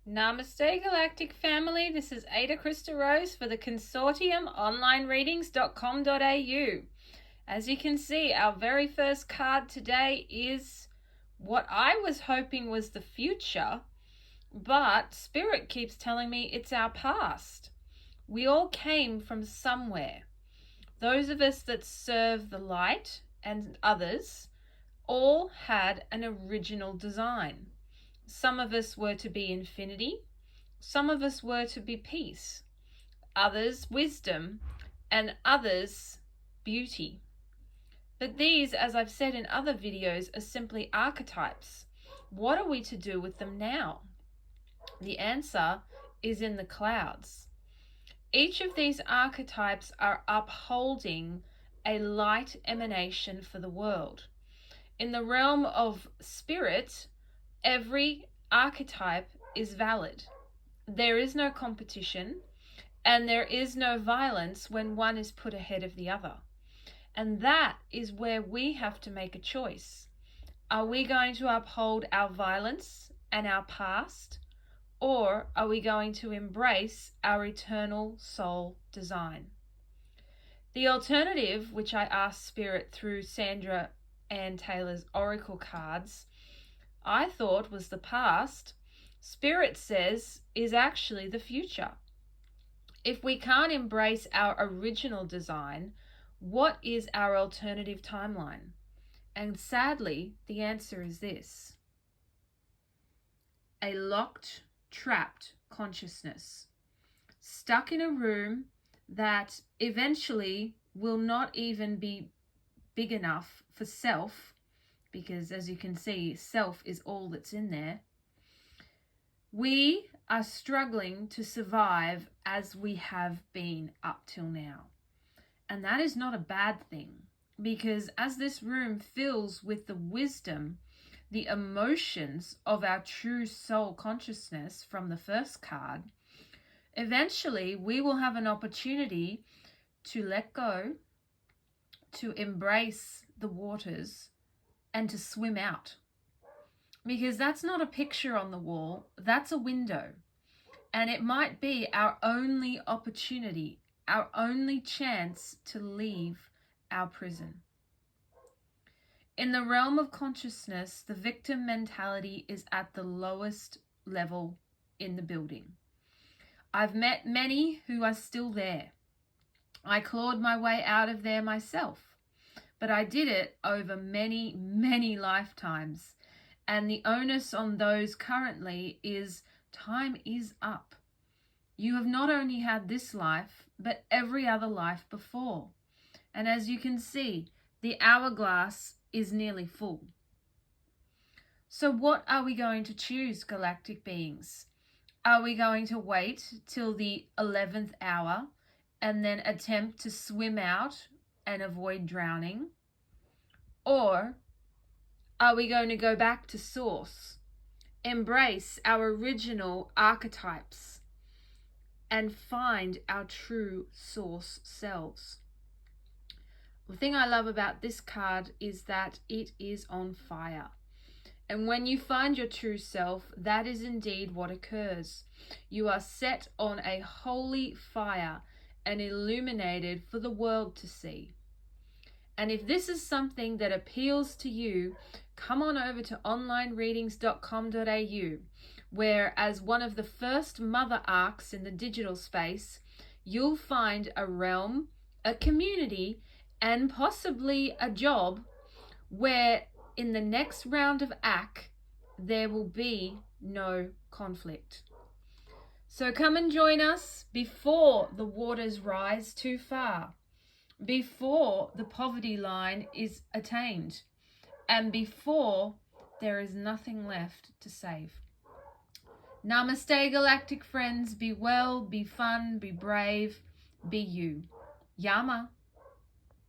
Namaste Galactic family, this is Ada Krista Rose for the Consortium onlinereadings.com.au. As you can see, our very first card today is what I was hoping was the future, but Spirit keeps telling me it's our past. We all came from somewhere. Those of us that serve the light and others all had an original design. Some of us were to be infinity, some of us were to be peace, others wisdom, and others beauty. But these, as I've said in other videos, are simply archetypes. What are we to do with them now? The answer is in the clouds. Each of these archetypes are upholding a light emanation for the world. In the realm of spirit, every archetype is valid. There is no competition, and there is no violence when one is put ahead of the other. And that is where we have to make a choice. Are we going to uphold our violence and our past, or are we going to embrace our eternal soul design? The alternative, which I asked Spirit through Sandra Ann Taylor's oracle cards, I thought was the past, Spirit says is actually the future. If we can't embrace our original design, what is our alternative timeline? And sadly, the answer is this: a locked, trapped consciousness, stuck in a room that eventually will not even be big enough for self, because as you can see, self is all that's in there. We are struggling to survive as we have been up till now. And that is not a bad thing, because as this room fills with the wisdom, the emotions of our true soul consciousness from the first card, eventually we will have an opportunity to let go, to embrace the waters, and to swim out. Because that's not a picture on the wall, that's a window. And it might be our only opportunity, our only chance to leave our prison. In the realm of consciousness, the victim mentality is at the lowest level in the building. I've met many who are still there. I clawed my way out of there myself, but I did it over many, many lifetimes. And the onus on those currently is time is up. You have not only had this life, but every other life before. And as you can see, the hourglass is nearly full. So what are we going to choose, galactic beings? Are we going to wait till the 11th hour and then attempt to swim out and avoid drowning? Or are we going to go back to source, embrace our original archetypes, and find our true source selves? The thing I love about this card is that it is on fire. And when you find your true self, that is indeed what occurs. You are set on a holy fire and illuminated for the world to see. And if this is something that appeals to you, come on over to onlinereadings.com.au, where as one of the first mother arcs in the digital space, you'll find a realm, a community, and possibly a job where in the next round of ACK, there will be no conflict. So come and join us before the waters rise too far, before the poverty line is attained, and before there is nothing left to save. Namaste, galactic friends. Be well, be fun, be brave, be you. Yama.